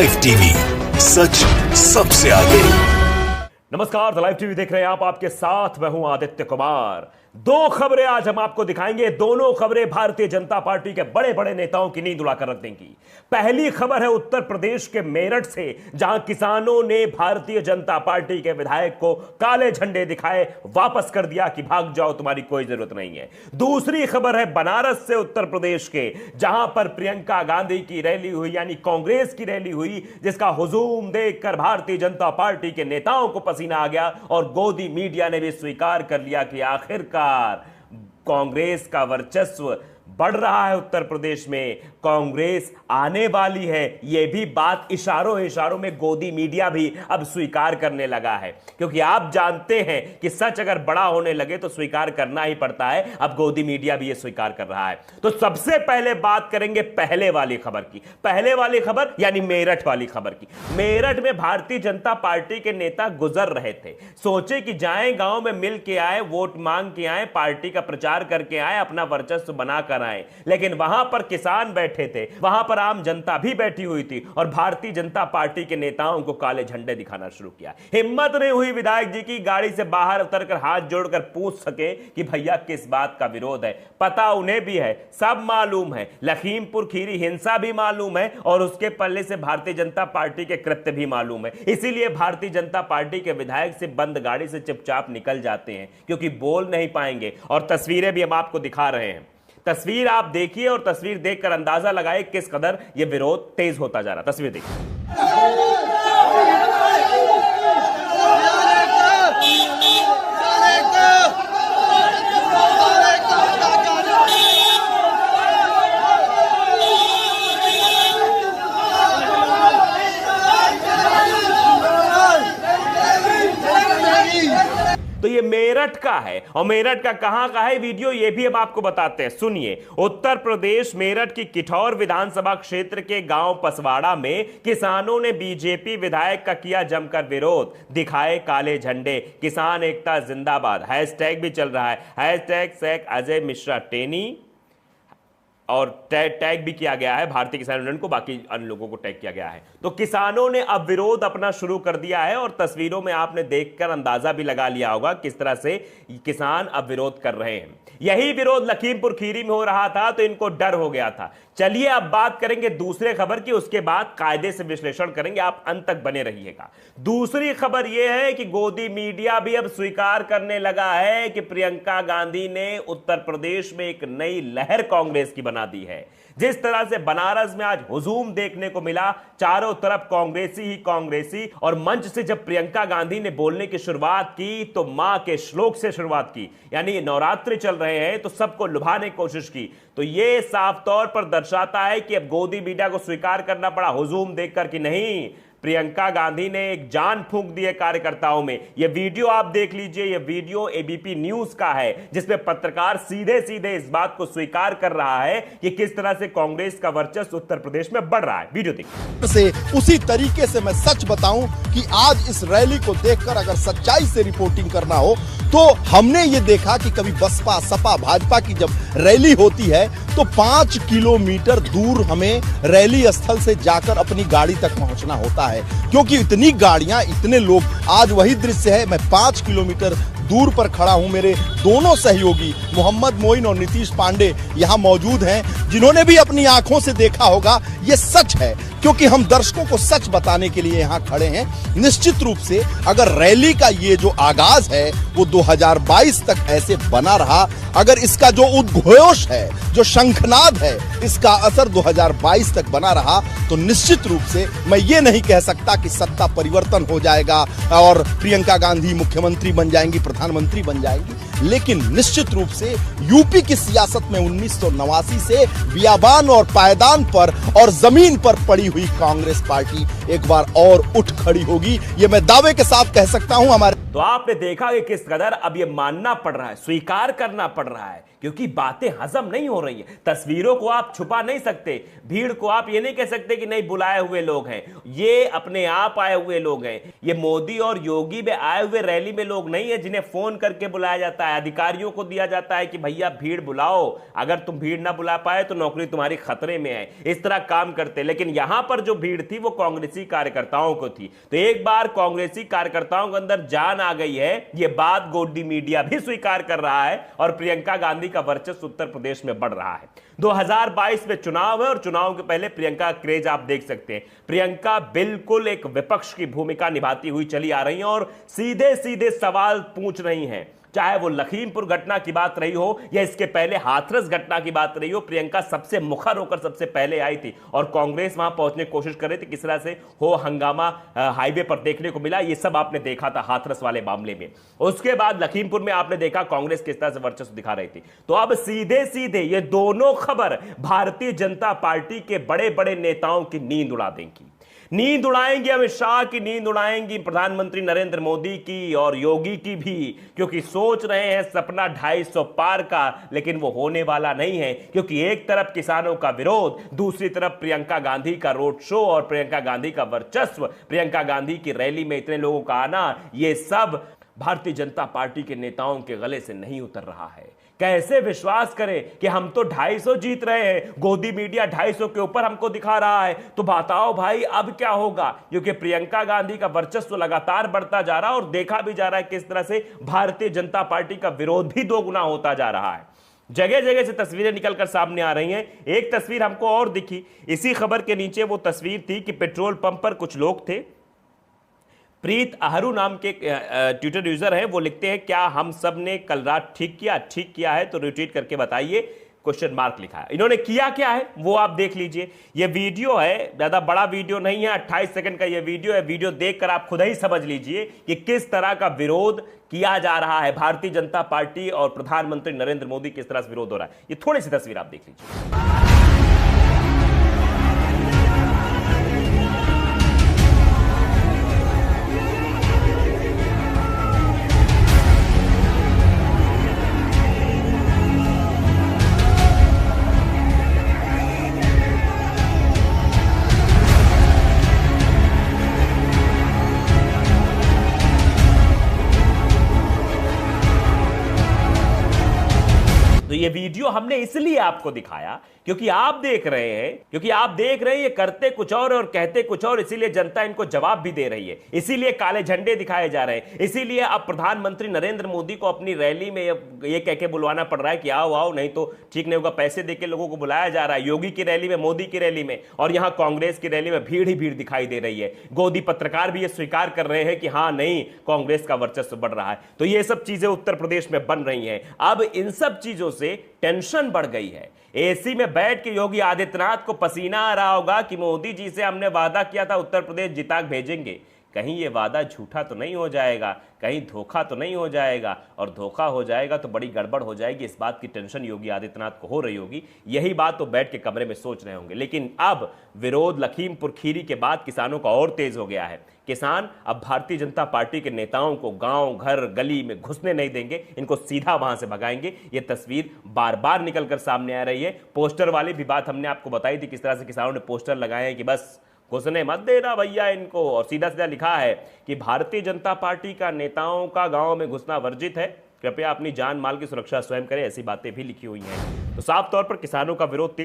Live TV, सच सबसे आगे। नमस्कार, द लाइव टीवी देख रहे हैं आप, आपके साथ मैं हूं आदित्य कुमार। दो खबरें आज हम आपको दिखाएंगे। दोनों खबरें भारतीय जनता पार्टी के बड़े बड़े नेताओं की नींद उड़ाकर रख देंगी। पहली खबर है उत्तर प्रदेश के मेरठ से, जहां किसानों ने भारतीय जनता पार्टी के विधायक को काले झंडे दिखाए वापस कर दिया कि भाग जाओ, तुम्हारी कोई जरूरत नहीं है। दूसरी खबर है बनारस से, उत्तर प्रदेश के, जहां पर प्रियंका गांधी की रैली हुई, यानी कांग्रेस की रैली हुई, जिसका हुजूम देखकर भारतीय जनता पार्टी के नेताओं को पसीना आ गया और गोदी मीडिया ने भी स्वीकार कर लिया कि आखिरकार कांग्रेस का वर्चस्व बढ़ रहा है। उत्तर प्रदेश में कांग्रेस आने वाली है, यह भी बात इशारों में गोदी मीडिया भी अब स्वीकार करने लगा है, क्योंकि आप जानते हैं कि सच अगर बड़ा होने लगे तो स्वीकार करना ही पड़ता है। अब गोदी मीडिया भी यह स्वीकार कर रहा है। तो सबसे पहले बात करेंगे पहले वाली खबर की। पहले वाली खबर यानी मेरठ वाली खबर की। मेरठ में भारतीय जनता पार्टी के नेता गुजर रहे थे, सोचे कि जाएं गांव में मिल के आए, वोट मांग के आए, पार्टी का प्रचार करके आए, अपना वर्चस्व बनाकर आए। लेकिन वहां पर किसान बैठे थे, वहां पर आम जनता भी बैठी हुई थी और भारतीय जनता पार्टी के नेताओं को काले झंडे दिखाना शुरू किया। हिम्मत नहीं हुई विधायक जी की गाड़ी से बाहर उतरकर हाथ जोड़कर पूछ सके कि भैया किस बात का विरोध है। पता उन्हें भी है, सब मालूम है, लखीमपुर खीरी हिंसा भी मालूम है और उसके पल्ले से भारतीय जनता पार्टी के कृत्य भी मालूम है। इसीलिए भारतीय जनता पार्टी के विधायक से बंद गाड़ी से चुपचाप निकल जाते हैं, क्योंकि बोल नहीं पाएंगे। और तस्वीरें भी हम आपको दिखा रहे हैं। तस्वीर आप देखिए और तस्वीर देखकर अंदाजा लगाए किस कदर यह विरोध तेज होता जा रहा। तस्वीर देखिए। तो ये मेरठ का है, और मेरठ का कहां का है वीडियो ये भी हम आपको बताते हैं, सुनिए। उत्तर प्रदेश मेरठ की किठौर विधानसभा क्षेत्र के गांव पसवाड़ा में किसानों ने बीजेपी विधायक का किया जमकर विरोध, दिखाए काले झंडे। किसान एकता जिंदाबाद हैशटैग भी चल रहा है, हैशटैग शेख अजय मिश्रा टेनी, और टैग भी किया गया है भारतीय किसान यूनियन को, बाकी अन्य लोगों को टैग किया गया है। तो किसानों ने अब विरोध अपना शुरू कर दिया है और तस्वीरों में आपने देखकर अंदाजा भी लगा लिया होगा किस तरह से किसान अब विरोध कर रहे हैं। यही विरोध लखीमपुर खीरी में हो रहा था तो इनको डर हो गया था। चलिए अब बात करेंगे दूसरे खबर की, उसके बाद कायदे से विश्लेषण करेंगे, आप अंत तक बने रहिएगा। दूसरी खबर यह है कि गोदी मीडिया भी अब स्वीकार करने लगा है कि प्रियंका गांधी ने उत्तर प्रदेश में एक नई लहर कांग्रेस की बना दी है। जिस तरह से बनारस में आज हुजूम देखने को मिला, चारों तरफ कांग्रेसी ही कांग्रेसी, और मंच से जब प्रियंका गांधी ने बोलने की शुरुआत की तो मां के श्लोक से शुरुआत की, यानी नवरात्रि चल रहे हैं तो सबको लुभाने की कोशिश की। तो यह साफ तौर पर दर्शाता है कि अब गोदी मीडिया को स्वीकार करना पड़ा हुजूम देखकर कि नहीं, प्रियंका गांधी ने एक जान फूंक दी है कार्यकर्ताओं में। यह वीडियो आप देख लीजिए, यह वीडियो एबीपी न्यूज का है, जिसमें पत्रकार सीधे सीधे इस बात को स्वीकार कर रहा है कि किस तरह से कांग्रेस का वर्चस्व उत्तर प्रदेश में बढ़ रहा है। वीडियो देखिए। उसी तरीके से मैं सच बताऊं कि आज इस रैली को देखकर अगर सच्चाई से रिपोर्टिंग करना हो तो हमने ये देखा कि कभी बसपा सपा भाजपा की जब रैली होती है तो 5 किलोमीटर दूर हमें रैली स्थल से जाकर अपनी गाड़ी तक पहुंचना होता है, क्योंकि इतनी गाड़ियां, इतने लोग। आज वही दृश्य है, मैं 5 किलोमीटर दूर पर खड़ा हूं। मेरे दोनों सहयोगी मोहम्मद मोइन और नीतीश पांडे यहां मौजूद हैं, जिन्होंने भी अपनी आंखों से देखा होगा। ये सच है, क्योंकि हम दर्शकों को सच बताने के लिए यहां खड़े हैं। निश्चित रूप से अगर रैली का ये जो आगाज है वो 2022 तक ऐसे बना रहा, अगर इसका जो उद्घोष है, जो शंखनाद है, इसका असर 2022 तक बना रहा, तो निश्चित रूप से मैं ये नहीं कह सकता कि सत्ता परिवर्तन हो जाएगा और प्रियंका गांधी मुख्यमंत्री बन जाएंगी, प्रधानमंत्री बन जाएंगी। लेकिन निश्चित रूप से यूपी की सियासत में 1989 से बियाबान और पायदान पर और जमीन पर पड़ी हुई कांग्रेस पार्टी एक बार और उठ खड़ी होगी, ये मैं दावे के साथ कह सकता हूं। हमारे तो आपने देखा कि किस कदर अब यह मानना पड़ रहा है, स्वीकार करना पड़ रहा है, क्योंकि बातें हजम नहीं हो रही है। तस्वीरों को आप छुपा नहीं सकते, भीड़ को आप ये नहीं कह सकते कि नहीं बुलाए हुए लोग हैं, ये अपने आप आए हुए लोग हैं। ये मोदी और योगी में आए हुए रैली में लोग नहीं है जिन्हें फोन करके बुलाया जाता है, अधिकारियों को दिया जाता है कि भैया भीड़ बुलाओ, अगर तुम भीड़ ना बुला पाए तो नौकरी तुम्हारी खतरे में है, इस तरह काम करते। लेकिन यहां पर जो भीड़ थी वो कांग्रेसी कार्यकर्ताओं को थी। तो एक बार कांग्रेसी कार्यकर्ताओं के अंदर जान आ गई है, ये बात गोदी मीडिया भी स्वीकार कर रहा है और प्रियंका गांधी का वर्चस्व उत्तर प्रदेश में बढ़ रहा है। 2022 में चुनाव है और चुनाव के पहले प्रियंका क्रेज आप देख सकते हैं। प्रियंका बिल्कुल एक विपक्ष की भूमिका निभाती हुई चली आ रही है और सीधे सीधे सवाल पूछ रही हैं, चाहे वो लखीमपुर घटना की बात रही हो या इसके पहले हाथरस घटना की बात रही हो। प्रियंका सबसे मुखर होकर सबसे पहले आई थी और कांग्रेस वहां पहुंचने की कोशिश कर रही थी। किस तरह से हो हंगामा हाईवे पर देखने को मिला, ये सब आपने देखा था हाथरस वाले मामले में। उसके बाद लखीमपुर में आपने देखा कांग्रेस किस तरह से वर्चस्व दिखा रही थी। तो अब सीधे सीधे ये दोनों खबर भारतीय जनता पार्टी के बड़े बड़े नेताओं की नींद उड़ा देंगी। नींद उड़ाएंगी अमित शाह की, नींद उड़ाएंगी प्रधानमंत्री नरेंद्र मोदी की और योगी की भी, क्योंकि सोच रहे हैं सपना 250 पार का, लेकिन वो होने वाला नहीं है। क्योंकि एक तरफ किसानों का विरोध, दूसरी तरफ प्रियंका गांधी का रोड शो और प्रियंका गांधी का वर्चस्व, प्रियंका गांधी की रैली में इतने लोगों का आना, ये सब भारतीय जनता पार्टी के नेताओं के गले से नहीं उतर रहा है। कैसे विश्वास करें कि हम तो 250 जीत रहे हैं, गोदी मीडिया 250 के ऊपर हमको दिखा रहा है, तो बताओ भाई अब क्या होगा। क्योंकि प्रियंका गांधी का वर्चस्व लगातार बढ़ता जा रहा है और देखा भी जा रहा है किस तरह से भारतीय जनता पार्टी का विरोध भी दोगुना होता जा रहा है। जगह जगह से तस्वीरें निकलकर सामने आ रही हैं। एक तस्वीर हमको और दिखी इसी खबर के नीचे, वो तस्वीर थी कि पेट्रोल पंप पर कुछ लोग थे। प्रीत अहरू नाम के ट्विटर यूजर हैं, वो लिखते हैं क्या हम सब ने कल रात ठीक किया है तो रिट्वीट करके बताइए, क्वेश्चन मार्क लिखा है। इन्होंने किया क्या है वो आप देख लीजिए। ये वीडियो है, ज्यादा बड़ा वीडियो नहीं है, 28 सेकंड का ये वीडियो है। वीडियो देखकर आप खुद ही समझ लीजिए कि किस तरह का विरोध किया जा रहा है। भारतीय जनता पार्टी और प्रधानमंत्री नरेंद्र मोदी किस तरह से विरोध हो रहा है, ये थोड़ी सी तस्वीर आप देख लीजिए। तो ये वीडियो हमने इसलिए आपको दिखाया क्योंकि आप देख रहे हैं ये करते कुछ और कहते कुछ और, इसीलिए जनता इनको जवाब भी दे रही है, इसीलिए काले झंडे दिखाए जा रहे हैं, इसीलिए अब प्रधानमंत्री नरेंद्र मोदी को अपनी रैली में ये कह के बुलवाना पड़ रहा है कि आओ आओ, नहीं तो ठीक नहीं होगा। पैसे देके लोगों को बुलाया जा रहा है, योगी की रैली में, मोदी की रैली में, और यहां कांग्रेस की रैली में भीड़ ही भीड़ दिखाई दे रही है। गोदी पत्रकार भी ये स्वीकार कर रहे हैं कि हां नहीं, कांग्रेस का वर्चस्व बढ़ रहा है। तो ये सब चीजें उत्तर प्रदेश में बन रही हैं। अब इन सब चीजों से टेंशन बढ़ गई है। एसी में बैठ के योगी आदित्यनाथ को पसीना आ रहा होगा कि मोदी जी से हमने वादा किया था उत्तर प्रदेश जिता भेजेंगे, कहीं ये वादा झूठा तो नहीं हो जाएगा, कहीं धोखा तो नहीं हो जाएगा, और धोखा हो जाएगा तो बड़ी गड़बड़ हो जाएगी। इस बात की टेंशन योगी आदित्यनाथ को हो रही होगी। यही बात तो बैठ के कमरे में सोच रहे होंगे। लेकिन अब विरोध लखीमपुर खीरी के बाद किसानों का और तेज हो गया है। किसान अब भारतीय जनता पार्टी के नेताओं को गांव घर गली में घुसने नहीं देंगे, इनको सीधा वहां से भगाएंगे। ये तस्वीर बार बार निकलकर सामने आ रही है। पोस्टर वाली भी बात हमने आपको बताई थी, किस तरह से किसानों ने पोस्टर लगाए हैं कि बस घुसने मत देना भैया इनको, और सीधा सीधा लिखा है कि भारतीय जनता पार्टी का नेताओं का गांव में घुसना वर्जित है, कृपया अपनी जान माल की सुरक्षा स्वयं करें। ऐसी बातें भी लिखी हुई हैं। तो साफ तौर पर किसानों का विरोध